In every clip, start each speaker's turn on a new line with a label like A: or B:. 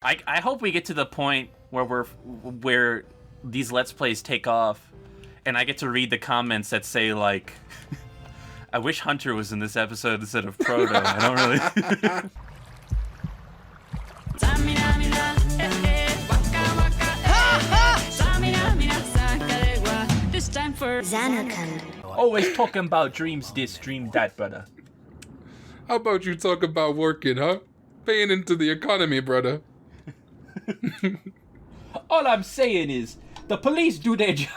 A: I hope we get to the point where these Let's Plays take off, and I get to read the comments that say like, "I wish Hunter was in this episode instead of Proto." I don't really.
B: This time for Xanarkand.
A: Always talking about dreams this, dream that, brother.
C: How about you talk about working, huh? Paying into the economy, brother.
A: All I'm saying is, the police do their job.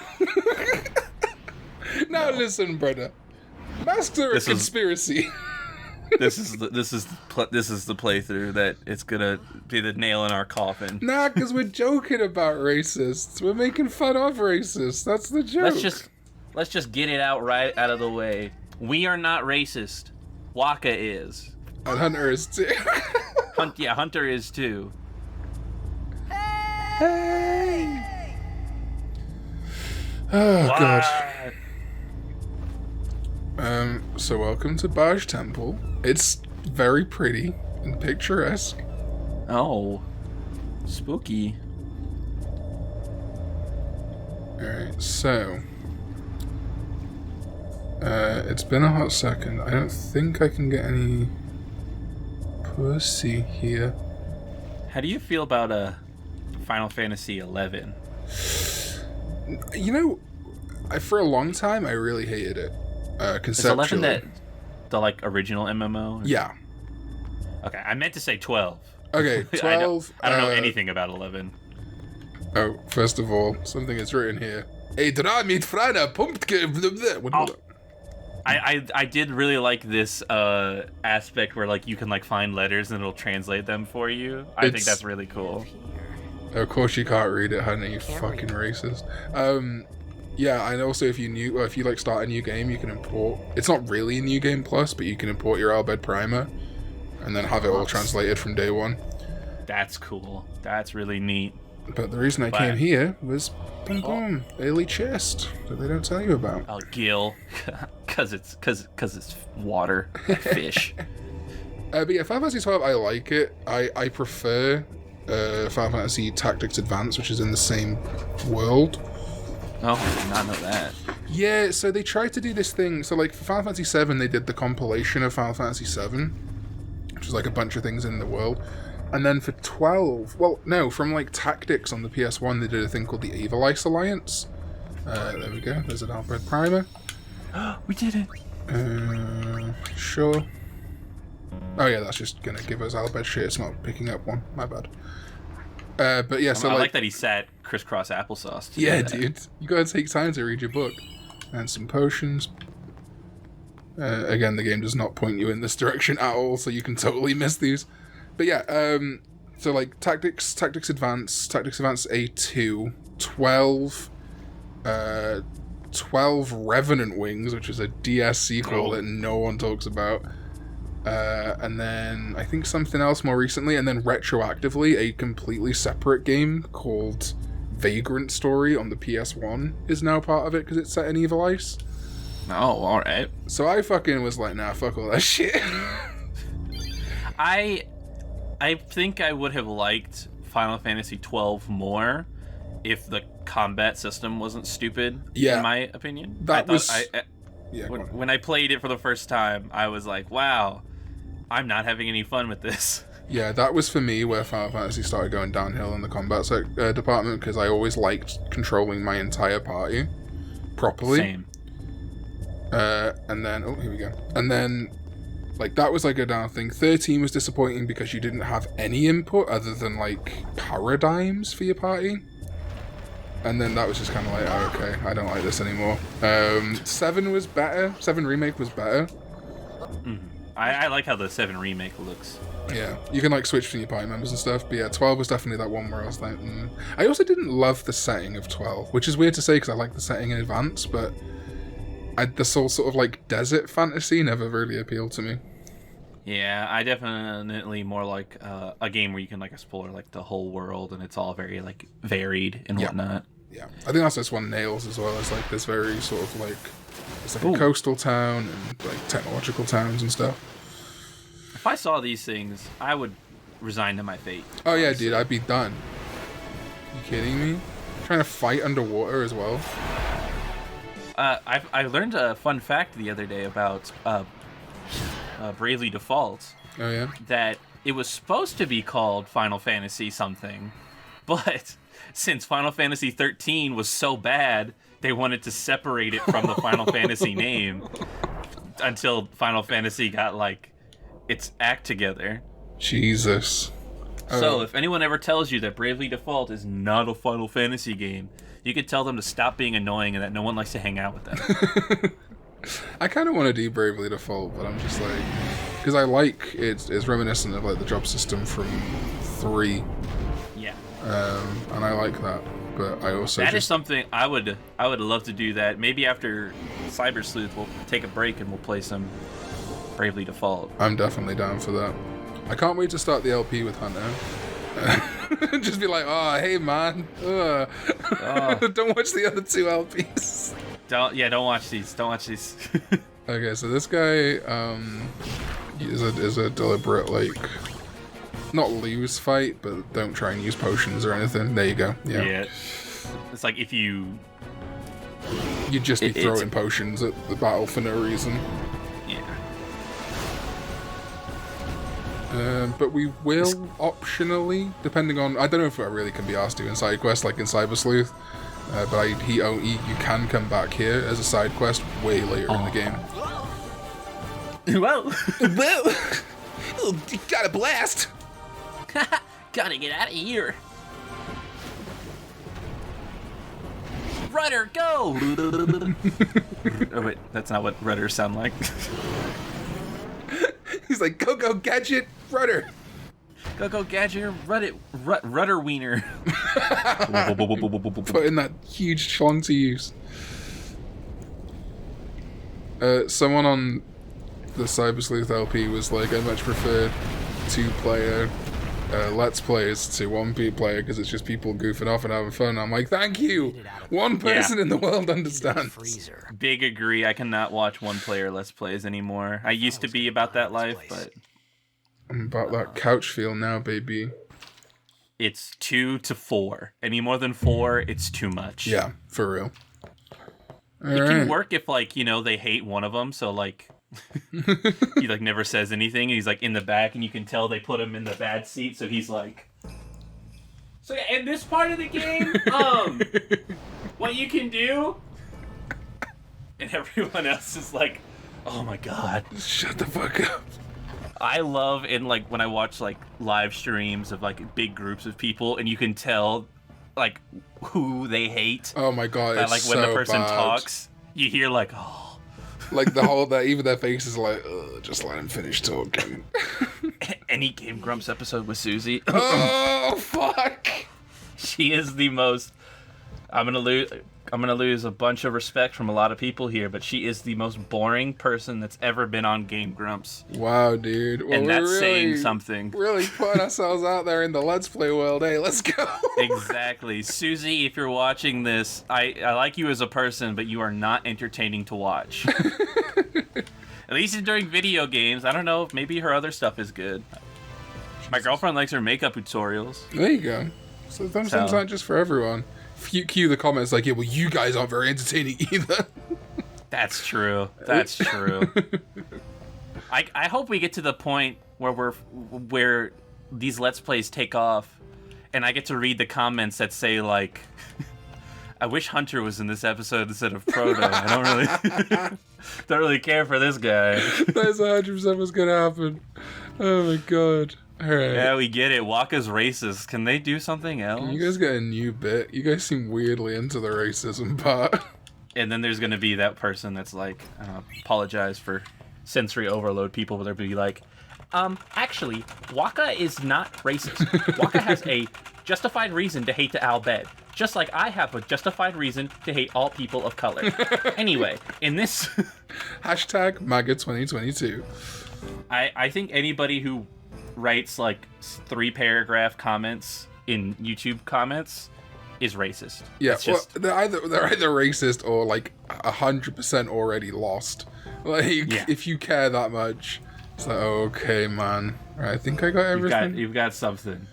C: Now listen, brother. Master of conspiracy.
A: This is the playthrough that it's gonna be the nail in our coffin.
C: Nah, because we're joking about racists. We're making fun of racists. That's the joke.
A: Let's just get it out of the way. We are not racist. Waka is.
C: And Hunter is too.
A: Hunter is too.
C: Hey! Oh, what? God. So welcome to Baj Temple. It's very pretty and picturesque.
A: Oh. Spooky.
C: Alright, so... it's been a hot second. I don't think I can get any pussy here.
A: How do you feel about Final Fantasy 11?
C: You know, for a long time I really hated it. Conceptually.
A: Is 11 the like original MMO?
C: Yeah.
A: Okay, I meant to say 12.
C: Okay, 12.
A: I don't know anything about 11.
C: Oh, first of all, something is written here.
A: I did really like this aspect where like you can like find letters and it'll translate them for you. I think that's really cool.
C: Of course you can't read it, honey, you fucking racist. Yeah, and also if you like start a new game, you can import. It's not really a New Game Plus, but you can import your Albed Primer, and then have it all translated from day one.
A: That's cool. That's really neat.
C: But the reason I came here was boom, early chest that they don't tell you about.
A: Oh, Gil, cause it's water, fish.
C: But yeah, Final Fantasy 12, I like it. I prefer Final Fantasy Tactics Advance, which is in the same world.
A: Oh, I did not know that.
C: Yeah, so they tried to do this thing. So like for Final Fantasy 7, they did the compilation of Final Fantasy 7, which is like a bunch of things in the world. And then for 12, well, no, from like Tactics on the PS1, they did a thing called the Evilice Alliance. There we go. There's an Albed Primer.
A: We did it.
C: Sure. Oh yeah, that's just gonna give us Albed shit. It's not picking up one. My bad. But yeah, so
A: I like that he sat crisscross applesauce.
C: Yeah, dude. You gotta take time to read your book. And some potions. Again, the game does not point you in this direction at all, so you can totally miss these. But yeah, so like Tactics Advance A2, 12 Revenant Wings, which is a DS sequel that no one talks about. And then I think something else more recently, and then retroactively a completely separate game called Vagrant Story on the PS1 is now part of it because it's set in Evilice.
A: Oh, alright.
C: So I fucking was like, nah, fuck all that shit.
A: I think I would have liked Final Fantasy 12 more if the combat system wasn't stupid, in my opinion. When I played it for the first time, I was like, wow, I'm not having any fun with this.
C: Yeah, that was for me where Final Fantasy started going downhill in the combat department, because I always liked controlling my entire party properly.
A: Same.
C: And then, oh, here we go. And then, like, that was like a down thing. 13 was disappointing because you didn't have any input other than, like, paradigms for your party. And then that was just kind of like, oh, okay, I don't like this anymore. 7 was better. 7 Remake was better.
A: Mm-hmm. I like how the 7 Remake looks.
C: Yeah, you can, like, switch between your party members and stuff. But yeah, 12 was definitely that one where I was like, I also didn't love the setting of 12, which is weird to say because I like the setting in Advance, but this whole sort of, like, desert fantasy never really appealed to me.
A: Yeah, I definitely more like a game where you can like explore like the whole world and it's all very like varied and whatnot.
C: Yeah, I think that's this one nails as well as like this very sort of like it's like a coastal town and like technological towns and stuff.
A: If I saw these things, I would resign to my fate.
C: Oh yeah, dude, I'd be done. You kidding me? Trying to fight underwater as well.
A: I learned a fun fact the other day about Bravely Default.
C: Oh yeah.
A: That it was supposed to be called Final Fantasy something, but since Final Fantasy 13 was so bad, they wanted to separate it from the Final Fantasy name until Final Fantasy got like its act together.
C: Jesus.
A: So if anyone ever tells you that Bravely Default is not a Final Fantasy game, you could tell them to stop being annoying and that no one likes to hang out with them.
C: I kind of want to do Bravely Default, but I'm just like, because I like it's reminiscent of like the drop system from 3.
A: Yeah.
C: And I like that, but I also
A: is something I would love to do. That maybe after Cyber Sleuth we'll take a break and we'll play some Bravely Default.
C: I'm definitely down for that. I can't wait to start the LP with Hunter. Just be like, oh, hey man, don't watch the other 2 LPs.
A: Don't watch these. Don't watch these.
C: Okay, so this guy is a deliberate, like, not lose fight, but don't try and use potions or anything. There you go. Yeah.
A: It's like if you'd
C: just be throwing potions at the battle for no reason.
A: Yeah.
C: But we will optionally, depending on, I don't know if I really can be asked to in side quests like in Cyber Sleuth, but you can come back here as a side quest way later in the game.
A: Whoa!
C: You got a blast!
A: Gotta get out of here! Rudder, go! Oh wait, that's not what rudders sound like.
C: He's like, go, gadget, rudder!
A: Go, gadget, rudder wiener.
C: Putting that huge schlong to use. Someone on the Cyber Sleuth LP was like, I much prefer 2-player Let's Plays to 1-player because it's just people goofing off and having fun. I'm like, thank you! One person in the world understands.
A: Big agree. I cannot watch 1-player Let's Plays anymore. I used to be about that life, but...
C: I'm about that couch feel now, baby.
A: It's 2 to 4. Any more than 4, it's too much.
C: Yeah, for real.
A: It can work if, like, you know, they hate one of them, so, like... he like never says anything and he's like in the back and you can tell they put him in the bad seat, so he's like, so yeah, in this part of the game what you can do, and everyone else is like, oh my god,
C: shut the fuck up.
A: I love in like when I watch like live streams of like big groups of people and you can tell like who they hate.
C: Oh my god,
A: that, like when
C: so
A: the person
C: bad.
A: talks you hear like, oh,
C: like the whole that even their faces are like, just let him finish talking.
A: Any Game Grumps episode with Susie.
C: Oh fuck!
A: She is the most. I'm gonna lose a bunch of respect from a lot of people here, but she is the most boring person that's ever been on Game Grumps.
C: Wow, dude. Well,
A: and that's really saying something.
C: Really putting ourselves out there in the Let's Play world. Hey, let's go.
A: Exactly. Susie, if you're watching this, I like you as a person, but you are not entertaining to watch. At least during video games. I don't know, maybe her other stuff is good. My girlfriend likes her makeup tutorials.
C: There you go. So things aren't just for everyone. Cue the comments like, yeah, well, you guys aren't very entertaining either.
A: That's true. That's true. I hope we get to the point where these Let's Plays take off, and I get to read the comments that say like, I wish Hunter was in this episode instead of Proto. I don't really care for this guy.
C: That's 100% what's gonna happen. Oh my god. Alright.
A: Yeah, we get it. Waka's racist. Can they do something else?
C: Can you guys get a new bit? You guys seem weirdly into the racism part.
A: And then there's gonna be that person that's like, apologize for sensory overload people, but they'll be like, actually, Waka is not racist. Waka has a justified reason to hate the Al-Bed, just like I have a justified reason to hate all people of color. Anyway, in this...
C: Hashtag MAGA 2022.
A: I think anybody who writes like 3-paragraph comments in YouTube comments is racist.
C: Yeah, they're either racist or like 100% already lost. Like, if you care that much, So, okay, man. Right, I think I got everything.
A: You've got something.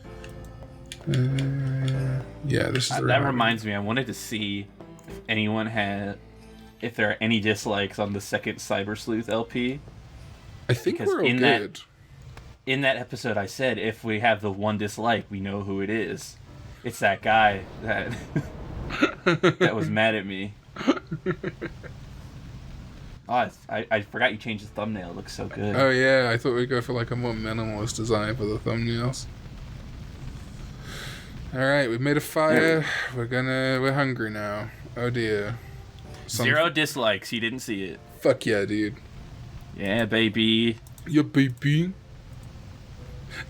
C: Yeah, this is
A: that reminds me. I wanted to see if there are any dislikes on the second Cyber Sleuth LP.
C: I think we're all good.
A: In that episode, I said if we have the one dislike, we know who it is. It's that guy that that was mad at me. Oh, I forgot you changed the thumbnail. It looks so good.
C: Oh yeah, I thought we'd go for like a more minimalist design for the thumbnails. Alright, we've made a fire. We're hungry now. Oh dear.
A: 0 dislikes, you didn't see it.
C: Fuck yeah, dude.
A: Yeah, baby.
C: Yeah, baby.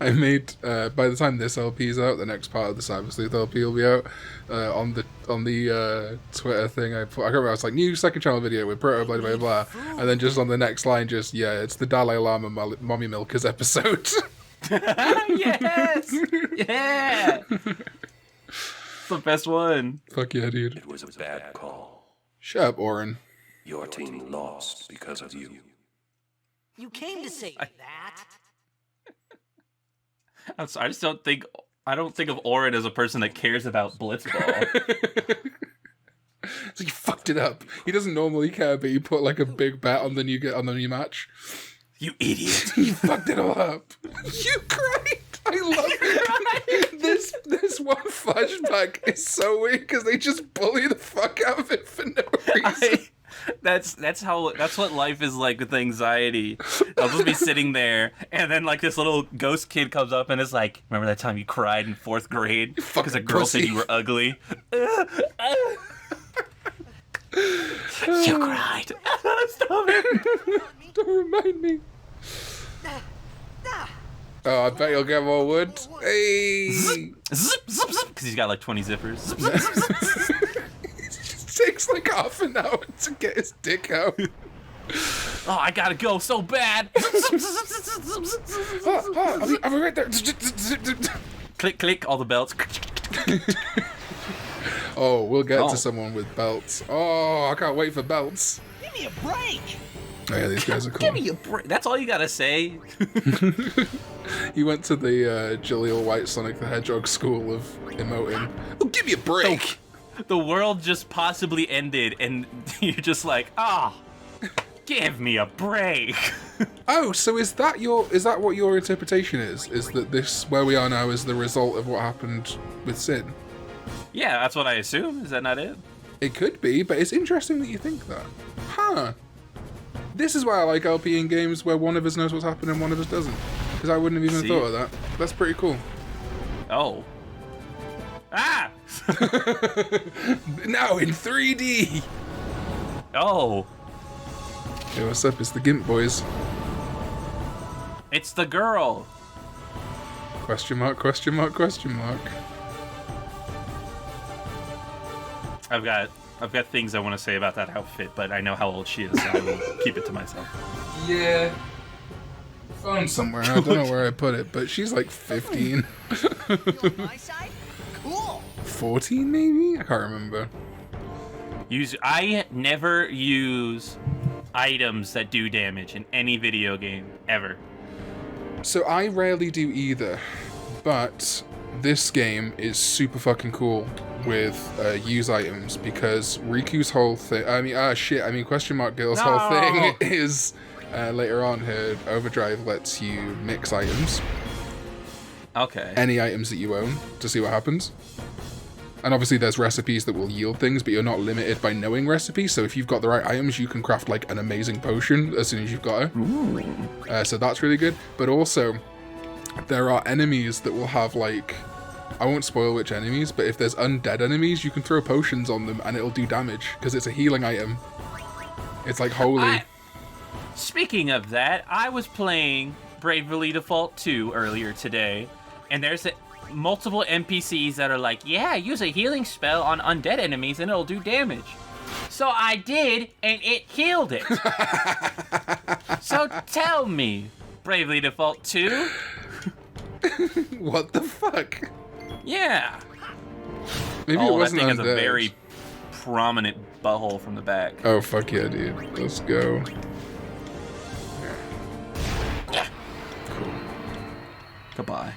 C: I made by the time this LP is out, the next part of the Cyber Sleuth LP will be out. On the Twitter thing, I can't remember. I was like, new second channel video with proto blah blah blah, and then just on the next line, just it's the Dalai Lama Mommy Milkers episode.
A: Yes, yeah, it's the best one.
C: Fuck yeah, dude.
D: It was a bad call.
C: Shut up, Oren.
D: Your team lost because of you.
E: You came to say that.
A: I'm sorry, I don't think of Oren as a person that cares about Blitzball.
C: So you fucked it up. He doesn't normally care, but you put like a big bet on the new match.
A: You idiot!
C: You fucked it all up. You cried. I love it. This one flashback is so weird because they just bully the fuck out of it for no reason.
A: That's what life is like with anxiety. I'll just be sitting there, and then like this little ghost kid comes up and is like, "Remember that time you cried in 4th grade because a girl said you were ugly?" You cried. Stop it!
C: Don't remind me. Oh, I bet you'll get more wood. Hey!
A: Zip, zip, zip, because he's got like 20 zippers. Zip, zip, zip, zip.
C: It takes like half an hour to get his dick out.
A: Oh, I gotta go so bad.
C: I'll be right there.
A: Click, click, all the belts.
C: Oh, we'll get to someone with belts. Oh, I can't wait for belts.
E: Give me a break.
C: Oh yeah, these guys are cool.
A: Give me a break. That's all you gotta say.
C: He went to the Jaleel White Sonic the Hedgehog school of emoting. Oh, give me a break.
A: The world just possibly ended, and you're just like, give me a break.
C: Oh, so is that what your interpretation is? Is that this where we are now is the result of what happened with Sin?
A: Yeah, that's what I assume. Is that not it?
C: It could be, but it's interesting that you think that. Huh. This is why I like LP in games where one of us knows what's happening and one of us doesn't. Because I wouldn't have even thought of that. That's pretty cool.
A: Oh. Ah!
C: Now in 3D!
A: Oh.
C: Hey, what's up? It's the Gimp Boys.
A: It's the girl.
C: Question mark, question mark, question mark.
A: I've got things I want to say about that outfit, but I know how old she is, so I will keep it to myself.
C: Yeah. Phone somewhere. I don't know where I put it, but she's like 15.
E: My side? Cool.
C: 14 maybe? I can't remember.
A: I never use items that do damage in any video game, ever.
C: So I rarely do either, but this game is super fucking cool with use items because Riku's whole thing, question mark girl's whole thing is later on her overdrive lets you mix items.
A: Okay.
C: Any items that you own to see what happens. And obviously there's recipes that will yield things, but you're not limited by knowing recipes. So if you've got the right items, you can craft like an amazing potion as soon as you've got it. So that's really good. But also, there are enemies that will have like, I won't spoil which enemies, but if there's undead enemies, you can throw potions on them and it'll do damage because it's a healing item. It's like holy.
A: Speaking of that, I was playing Bravely Default 2 earlier today, and there's multiple NPCs that are like, yeah, use a healing spell on undead enemies and it'll do damage. So I did, and it healed it. So tell me, Bravely Default 2?
C: What the fuck?
A: Yeah.
C: Maybe it wasn't
A: that thing
C: undead.
A: has a very prominent butthole from the back.
C: Oh, fuck yeah, dude. Let's go.
A: buy.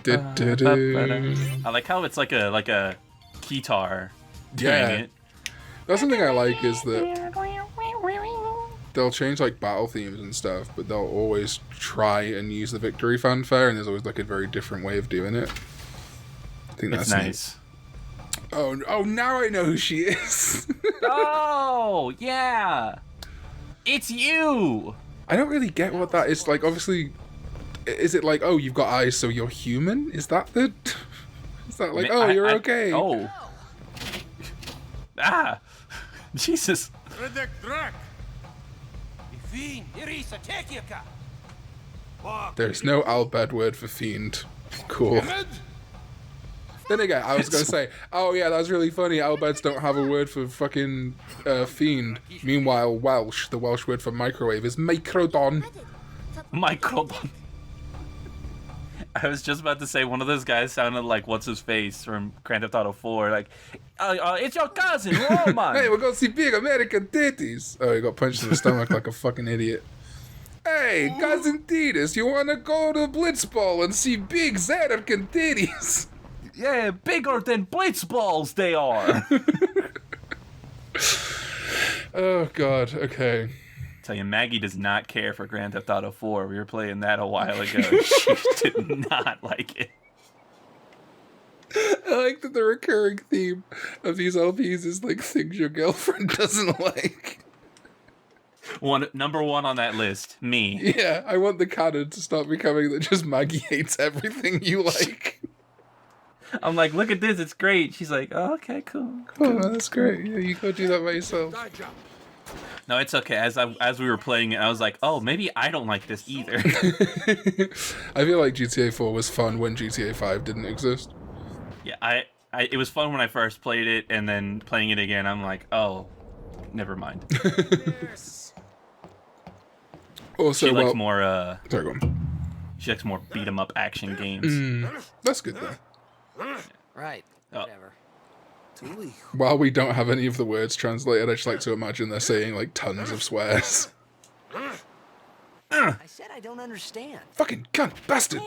C: I
A: like how it's like a guitar doing it.
C: That's something I like is that they'll change like battle themes and stuff, but they'll always try and use the victory fanfare, and there's always like a very different way of doing it. I think that's
A: nice.
C: Neat. Oh, now I know who she is.
A: Oh, yeah. It's you.
C: I don't really get what that is. Like, obviously, is it like, oh, you've got eyes, so you're human? Is that the... Is that like, oh, you're okay?
A: Oh. Ah. Jesus.
C: There's no Albed word for fiend. Cool. Then again, I was going to say, oh yeah, that's really funny. Albeds don't have a word for fucking fiend. Meanwhile, Welsh, the Welsh word for microwave is microdon.
A: Microdon. I was just about to say one of those guys sounded like what's his face from Grand Theft Auto 4, like, it's your cousin, Roman.
C: Hey, we're going to see big American titties. Oh, he got punched in the stomach like a fucking idiot. Hey, cousin Titus, you want to go to Blitzball and see big American titties?
A: Yeah, bigger than Blitz balls they are.
C: Oh god, okay.
A: Tell you, Maggie does not care for Grand Theft Auto 4. We were playing that a while ago. She did not like it.
C: I like that the recurring theme of these LPs is like things your girlfriend doesn't like.
A: Number one on that list, me.
C: Yeah, I want the canon to start becoming that just Maggie hates everything you like.
A: I'm like, look at this, it's great. She's like, oh, okay, cool.
C: Oh, that's great. Yeah, you go do that by yourself.
A: No, it's okay. As we were playing it, I was like, oh, maybe I don't like this either.
C: I feel like GTA 4 was fun when GTA 5 didn't exist.
A: Yeah, it was fun when I first played it, and then playing it again, I'm like, oh, never mind.
C: Also,
A: she likes more.
C: Sorry, go on.
A: She likes more beat 'em up action games.
C: That's good though.
E: Right. Whatever.
C: While we don't have any of the words translated, I just like to imagine they're saying like tons of swears.
E: I said I don't understand.
C: Fucking cunt, bastard!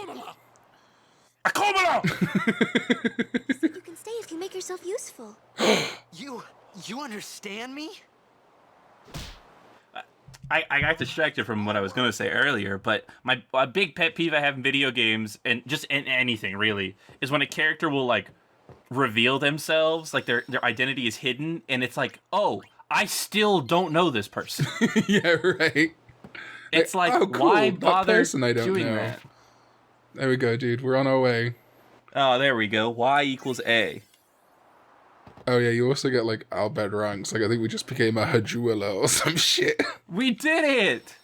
A: Akomala!
B: You can stay if you make yourself useful.
E: You understand me?
A: I got distracted from what I was going to say earlier, but a big pet peeve I have in video games, and just in anything really, is when a character will like reveal themselves, like their identity is hidden, and it's like, oh, I still don't know this person.
C: Yeah, right.
A: It's like,
C: oh, cool.
A: why
C: that
A: bother
C: person I don't
A: doing
C: know.
A: that?
C: There we go, dude. We're on our way.
A: Oh, there we go. Y equals A.
C: Oh yeah, you also get like Albed ranks. Like I think we just became a Hajuela or some shit.
A: We did it!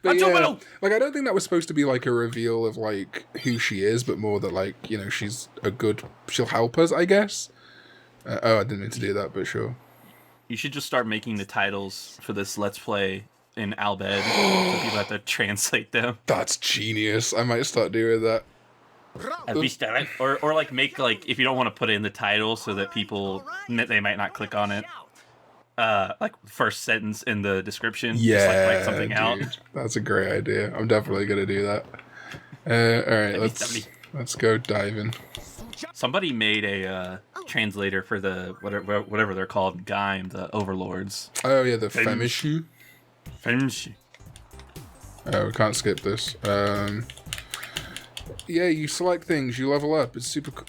C: But yeah, like I don't think that was supposed to be like a reveal of like who she is, but more that like, you know, she'll help us, I guess. Oh, I didn't mean to do that, but sure.
A: You should just start making the titles for this Let's Play in Albed, so people have to translate them.
C: That's genius. I might start doing that.
A: Or like make like, if you don't want to put it in the title so that people, they might not click on it, like first sentence in the description.
C: Yeah,
A: just like write something out.
C: That's a great idea. I'm definitely gonna do that. All right, let's go diving.
A: Somebody made a translator for the whatever they're called, Gaim, the overlords.
C: Oh yeah, the Femishu.
A: Femishu.
C: Oh, we can't skip this. Yeah, you select things, you level up. It's super cool.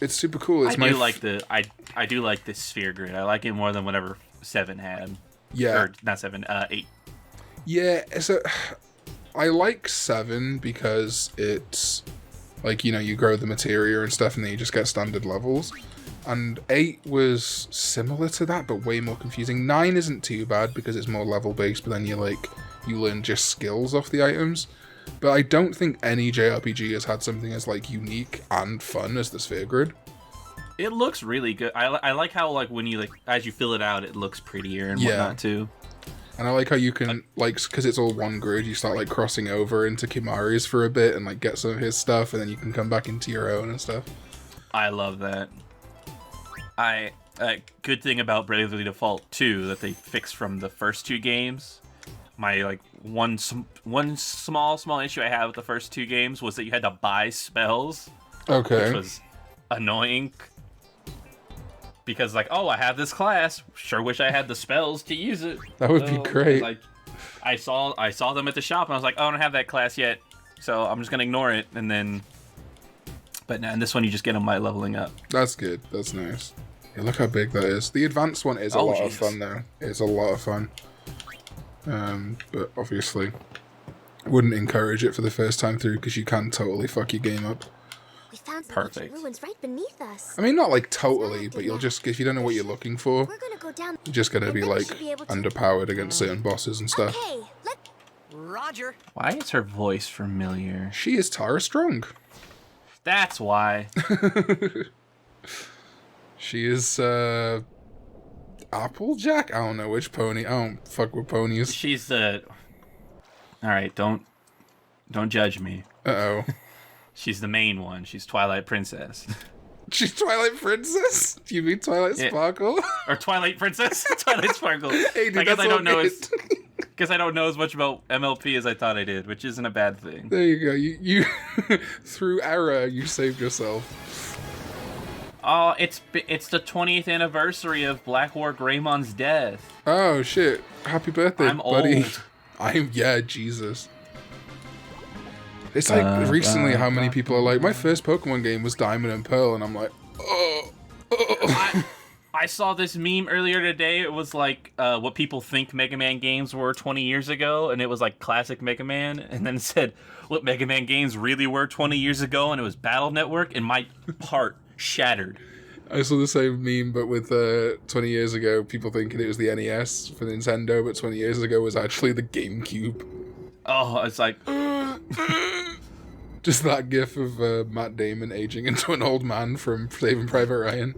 C: It's
A: I do like this sphere grid. I like it more than whatever 7 had.
C: Yeah.
A: Or not 7, 8.
C: Yeah, so I like 7 because it's like, you know, you grow the materia and stuff and then you just get standard levels. And 8 was similar to that, but way more confusing. 9 isn't too bad because it's more level based, but then you learn just skills off the items. But I don't think any JRPG has had something as like unique and fun as the sphere grid.
A: It looks really good. I like how like when you like as you fill it out, it looks prettier and whatnot too.
C: And I like how you can like, because it's all one grid, you start like crossing over into Kimari's for a bit and like get some of his stuff, and then you can come back into your own and stuff.
A: I love that. Good thing about Bravely Default 2 that they fixed from the first 2 games. my like one small issue I had with the first 2 games was that you had to buy spells.
C: Okay.
A: Which was annoying. Because like, oh, I have this class. Sure wish I had the spells to use it.
C: That would be great.
A: Like, I saw them at the shop and I was like, oh, I don't have that class yet, so I'm just gonna ignore it. And then, but now in this one you just get them by leveling up.
C: That's good. That's nice. Yeah, look how big that is. The advanced one is a lot of fun though. It's a lot of fun. But obviously, I wouldn't encourage it for the first time through because you can totally fuck your game up.
B: We found some
A: Perfect.
B: ruins right beneath us.
C: I mean, not like totally, but you'll just, if you don't know what you're looking for,
B: We're gonna go down.
C: you're just gonna be like underpowered against certain bosses and stuff.
B: Okay,
E: Roger.
A: Why is her voice familiar?
C: She is Tara Strong.
A: That's why.
C: She is Applejack? I don't know which pony. I don't fuck with ponies.
A: She's the. All right, don't judge me.
C: Uh-oh.
A: She's the main one. She's Twilight Princess.
C: She's Twilight Princess? Do you mean Twilight Sparkle?
A: Or Twilight Princess? Twilight Sparkle.
C: Hey, dude,
A: I guess
C: that's
A: I don't know
C: good.
A: Guess I don't know as much about MLP as I thought I did, which isn't a bad thing.
C: There you go. You through error, you saved yourself.
A: Oh, it's the 20th anniversary of Black War Greymon's death.
C: Oh shit! Happy birthday,
A: I'm
C: buddy.
A: old.
C: Jesus. It's like recently how many people are like, my first Pokemon game was Diamond and Pearl, and I'm like, oh.
A: I saw this meme earlier today. It was like what people think Mega Man games were 20 years ago, and it was like classic Mega Man, and then it said what Mega Man games really were 20 years ago, and it was Battle Network, and my heart shattered.
C: I saw the same meme, but with 20 years ago, people thinking it was the NES for Nintendo, but 20 years ago was actually the GameCube. Oh,
A: it's like...
C: Just that gif of Matt Damon aging into an old man from Saving Private Ryan.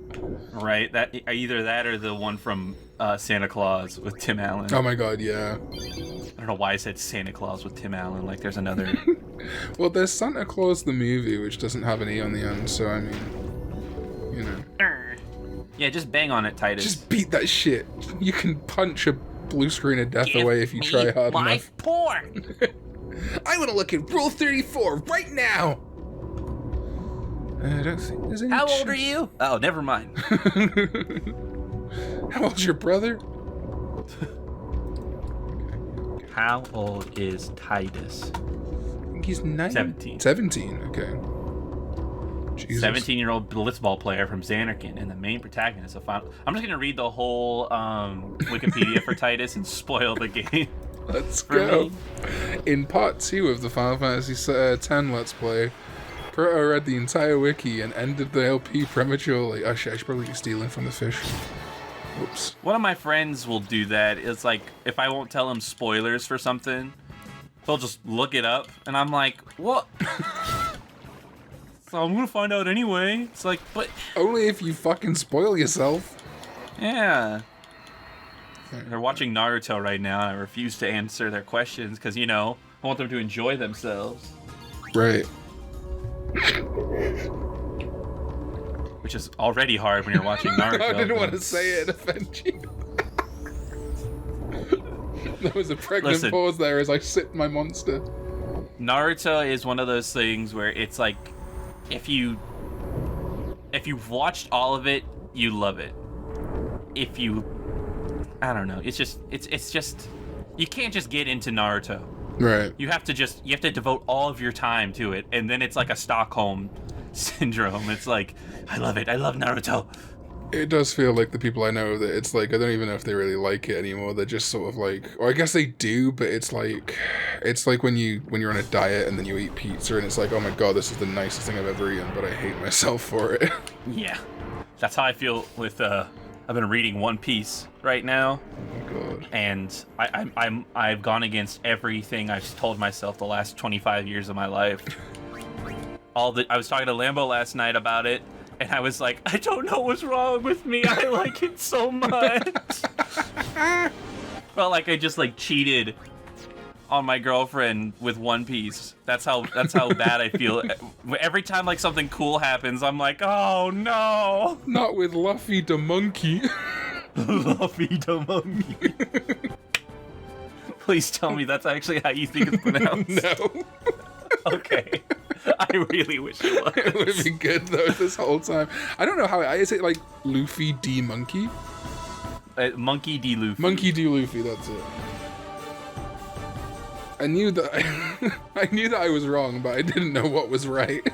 A: Right, that either that or the one from Santa Claus with Tim Allen.
C: Oh my god, yeah.
A: I don't know why I said Santa Claus with Tim Allen, like there's another...
C: Well, there's Santa Claus the movie, which doesn't have an E on the end, so I mean, you know.
A: Yeah, just bang on it, Titus.
C: Just beat that shit. You can punch a blue screen of death away if you try hard enough.
A: Porn!
C: I want to look at Rule 34 right now! I don't think there's any
A: How old are you? Oh, never mind.
C: How old's your brother?
A: How old is Titus?
C: I think he's
A: 17.
C: 17, okay. Jesus.
A: 17-year-old blitzball player from Xanarkand and the main protagonist of Final... I'm just going to read the whole Wikipedia for Titus and spoil the game.
C: Let's go. In part 2 of the Final Fantasy X Let's Play, Proto read the entire wiki and ended the LP prematurely. Oh shit, I should probably be stealing from the fish. Whoops.
A: One of my friends will do that. It's like, if I won't tell him spoilers for something, he'll just look it up, and I'm like, what? So I'm gonna find out anyway. It's like, but...
C: Only if you fucking spoil yourself.
A: Yeah. They're watching Naruto right now, and I refuse to answer their questions because, you know, I want them to enjoy themselves.
C: Right.
A: Which is already hard when you're watching Naruto.
C: I didn't want to say it and offend you. There was a pregnant pause there as I sipped my monster.
A: Naruto is one of those things where it's like, if you've watched all of it, you love it. If you... I don't know. It's just you can't just get into Naruto.
C: Right.
A: You have to devote all of your time to it, and then it's like a Stockholm syndrome. It's like, I love it. I love Naruto.
C: It does feel like the people I know that it's like, I don't even know if they really like it anymore. They're just sort of like, or I guess they do, but it's like when you're on a diet and then you eat pizza and it's like, oh my god, this is the nicest thing I've ever eaten, but I hate myself for it.
A: Yeah. That's how I feel with I've been reading One Piece right now.
C: Oh my god.
A: And I've gone against everything I've told myself the last 25 years of my life. I was talking to Lambo last night about it, and I was like, I don't know what's wrong with me. I like it so much. Felt like I just like cheated on my girlfriend with One Piece. That's how bad I feel. Every time like something cool happens, I'm like, oh no.
C: Not with Luffy the monkey.
A: Luffy the monkey. Please tell me that's actually how you think it's pronounced.
C: No.
A: Okay. I really wish it was.
C: It would have been good though this whole time. I don't know how is it like Luffy D Monkey?
A: Monkey D Luffy.
C: Monkey D Luffy, that's it. I knew that I was wrong, but I didn't know what was right.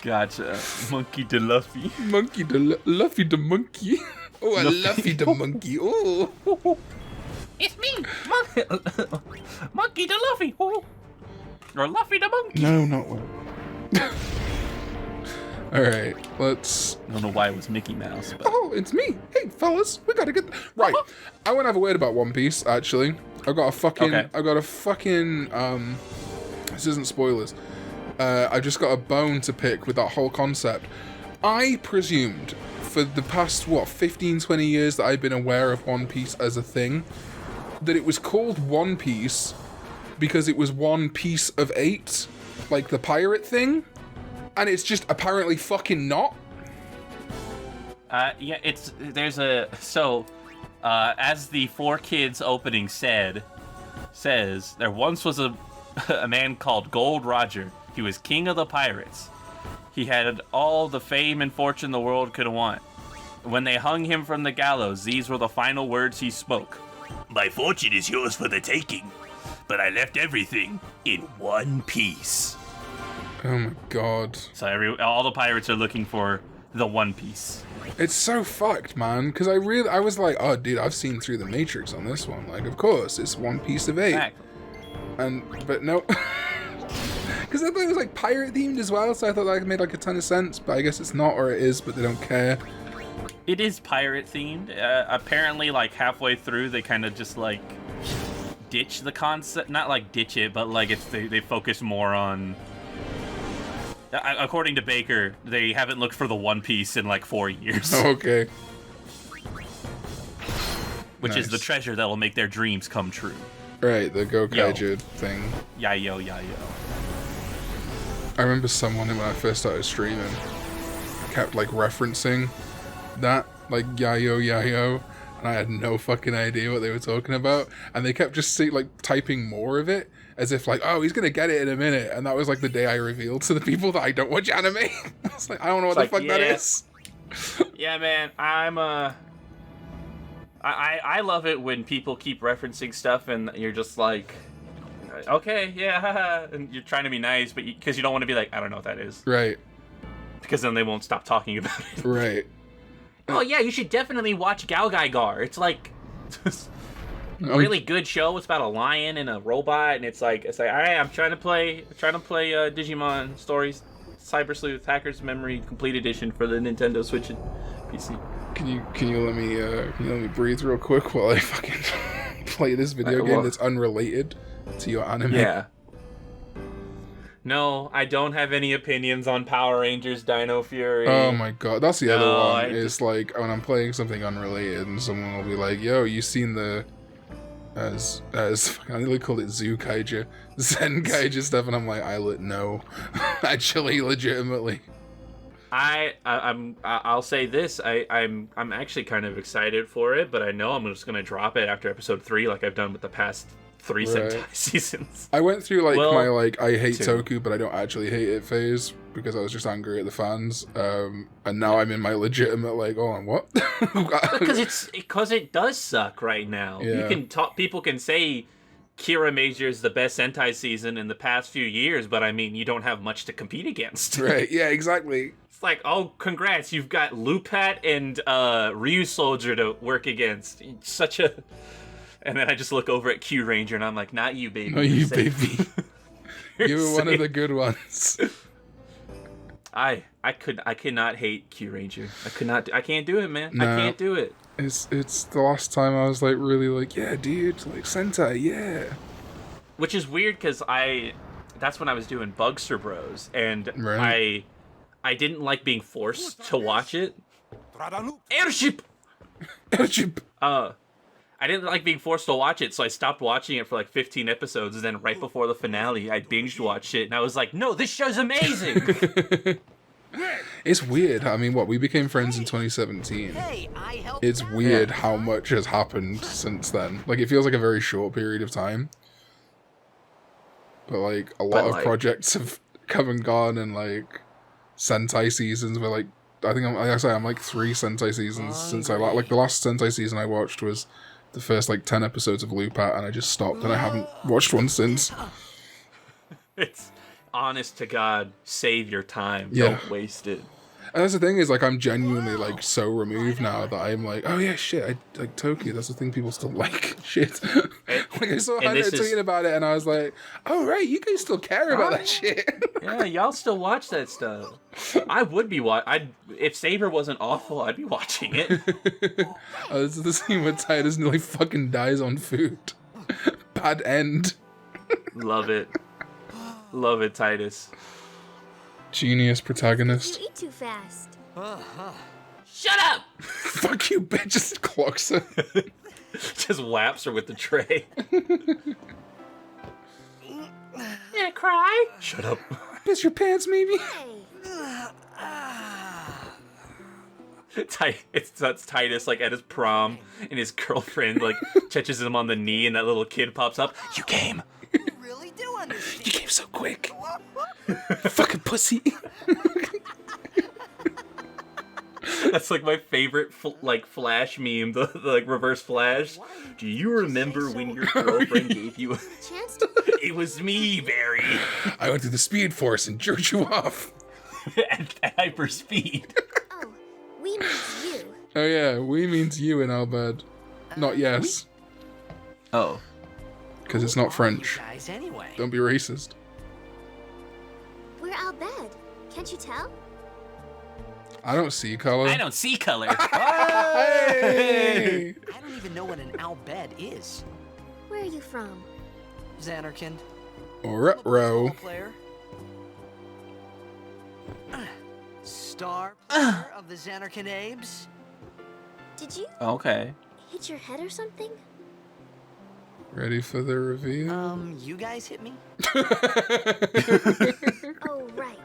A: Gotcha. Monkey D Luffy.
C: Monkey D Luffy the monkey. Oh, I Luffy the monkey. Oh.
A: It's me, Monkey D Luffy. Oh. Or Luffy the monkey.
C: No, not well. Alright, let's...
A: I don't know why it was Mickey Mouse, but...
C: Oh, it's me! Hey, fellas, we gotta get... Right, I want to have a word about One Piece, actually. I've got a fucking... This isn't spoilers. I've just got a bone to pick with that whole concept. I presumed, for the past, 15, 20 years that I've been aware of One Piece as a thing, that it was called One Piece because it was one piece of 8, like the pirate thing. And it's just apparently fucking not.
A: Yeah, as the 4 Kids opening says, there once was a man called Gold Roger. He was king of the pirates. He had all the fame and fortune the world could want. When they hung him from the gallows, these were the final words he spoke. My fortune is yours for the taking, but I left everything in one piece.
C: Oh my god.
A: So all the pirates are looking for the One Piece.
C: It's so fucked, man, because I was like, oh dude, I've seen through the Matrix on this one. Like, of course, it's one piece of 8.
A: Exactly.
C: But no. Because I thought it was like pirate themed as well, so I thought that made like a ton of sense, but I guess it's not, or it is, but they don't care.
A: It is pirate themed. Apparently, like halfway through, they kind of just like ditch the concept. Not like ditch it, but like they focus more on... According to Baker, they haven't looked for the One Piece in like 4 years.
C: Okay.
A: Which is the treasure that'll make their dreams come true.
C: Right, the Gokaiju thing.
A: Yayo.
C: I remember someone when I first started streaming kept like referencing that, like yayo, and I had no fucking idea what they were talking about, and they kept just typing more of it as if like, oh, he's gonna get it in a minute, and that was like the day I revealed to the people that I don't watch anime. I was like, I don't know what the fuck that is.
A: Yeah, man, I love it when people keep referencing stuff and you're just like, okay, yeah, haha, and you're trying to be nice, but because you don't want to be like, I don't know what that is.
C: Right.
A: Because then they won't stop talking about it.
C: Right.
A: Oh yeah, you should definitely watch Galgaigar. It's like a really good show. It's about a lion and a robot, and it's like, all right, I'm trying to play Digimon Stories, Cyber Sleuth Hacker's Memory Complete Edition for the Nintendo Switch and PC.
C: Can you let me breathe real quick while I fucking play this video game that's unrelated to your anime?
A: Yeah. No, I don't have any opinions on Power Rangers Dino Fury.
C: Oh my god, that's the other one. It's like when I'm playing something unrelated and someone will be like, yo, you seen the as I nearly called it Zoo Kaiju, Zen Kaiju stuff, and I'm like, no. Actually, legitimately.
A: I'll say this, I'm actually kind of excited for it, but I know I'm just gonna drop it after episode 3 like I've done with the past 3 Sentai seasons.
C: I went through my I hate Toku, but I don't actually hate it phase because I was just angry at the fans. And now I'm in my legitimate what?
A: because it does suck right now.
C: Yeah.
A: You can talk. People can say Kira Major is the best Sentai season in the past few years, but I mean you don't have much to compete against.
C: Right? Yeah, exactly.
A: It's like, oh, congrats, you've got Lupat and Ryu Soldier to work against. And then I just look over at Q Ranger and I'm like, not you, baby.
C: Not you, baby. You were one of the good ones.
A: I cannot hate Q Ranger. I can't do it, man. No, I can't do it.
C: It's the last time I was really yeah, dude, Sentai, yeah.
A: Which is weird because that's when I was doing Bugster Bros, and
C: right.
A: I didn't like being forced to watch it. Airship. I didn't like being forced to watch it, so I stopped watching it for like 15 episodes, and then right before the finale, I binged watched it, and I was like, no, this show's amazing!
C: It's weird. I mean, what, we became friends in 2017. It's weird how much has happened since then. Like, it feels like a very short period of time. But, like, a lot of projects have come and gone, and, like, Sentai seasons were, like, I think I'm like 3 Sentai seasons since like, the last Sentai season I watched was the first, like, 10 episodes of Loopat, and I just stopped, and I haven't watched one since.
A: It's honest to God, save your time. Yeah. Don't waste it.
C: And that's the thing is, like, I'm genuinely, like, so removed now that I'm like, oh yeah, shit, I like Tokyo. That's the thing people still like. Shit. Like, I saw Hunter tweeting about it, and I was like, oh right, you guys still care about that shit.
A: Yeah, y'all still watch that stuff. I would be if Saber wasn't awful, I'd be watching it.
C: Oh, this is the scene where Titus nearly fucking dies on food. Bad end.
A: Love it. Love it, Titus.
C: Genius protagonist.
B: You eat too fast.
A: Shut up!
C: Fuck you, bitch. Just clocks her.
A: Just whaps her with the tray. Yeah, cry? Shut up.
C: Piss your pants, maybe?
A: That's Titus, like, at his prom, and his girlfriend, like, touches him on the knee, and that little kid pops up. You came.
E: You really do understand.
C: You came so quick. Fucking pussy.
A: That's like my favorite Flash meme, the like reverse Flash. Do you remember when your girlfriend gave you a chance to? It was me, Barry.
C: I went through the Speed Force and jerked you off.
A: at hyper speed.
B: Oh, we means you.
C: Oh yeah, we means you in Albed. Not yes.
A: Oh.
C: Because it's not French. Don't be racist.
B: We're Albed. Can't you tell?
C: I don't see color.
A: I don't see color.
C: Hey!
E: I don't even know what an Albed is.
B: Where are you from?
E: Xanarkand.
C: Retro.
E: Star player of the Xanarkand Abes.
B: Did you hit your head or something?
C: Ready for the reveal?
E: You guys hit me?
B: Oh, right.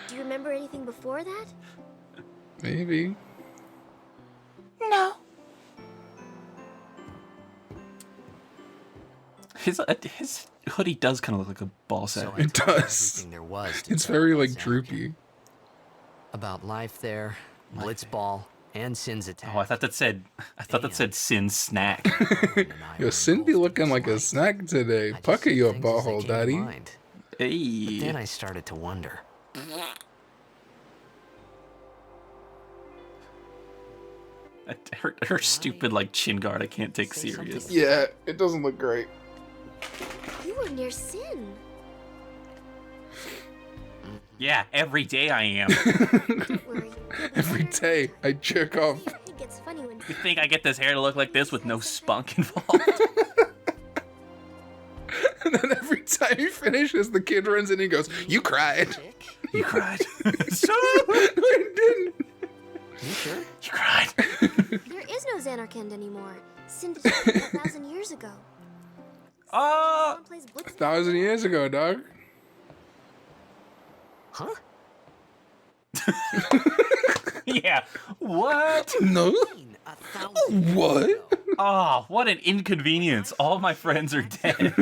B: Do you remember anything before that?
C: Maybe.
B: No.
A: His hoodie does kind of look like a ball sack.
E: So
C: it does. It's very, like, droopy.
E: About life there, Blitz ball, and Sin's attack.
A: Oh, I thought that said Sin's snack.
C: Yo, Sin be looking like a snack today. Pucker your butthole, daddy.
A: Hey.
E: But then I started to wonder.
A: Her stupid, like, chin guard I can't take serious.
C: Yeah, it doesn't look great.
B: You were near Sin.
A: Yeah, every day I am.
B: Don't worry.
C: Every day I jerk off.
B: It gets funny when
A: You think I get this hair to look like this with no spunk involved?
C: And then every time he finishes, the kid runs in and he goes, "You cried."
A: You cried.
C: So I didn't.
E: You sure?
A: You cried.
B: there is no Xanarkand anymore. Sin disappeared 1,000 years ago. Someone plays Blitz
C: 1,000 years ago, dog.
E: Huh?
A: Yeah. What?
C: No. What?
A: Oh, what an inconvenience. All my friends are dead.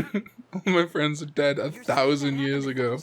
C: All my friends are dead 1,000 years ago.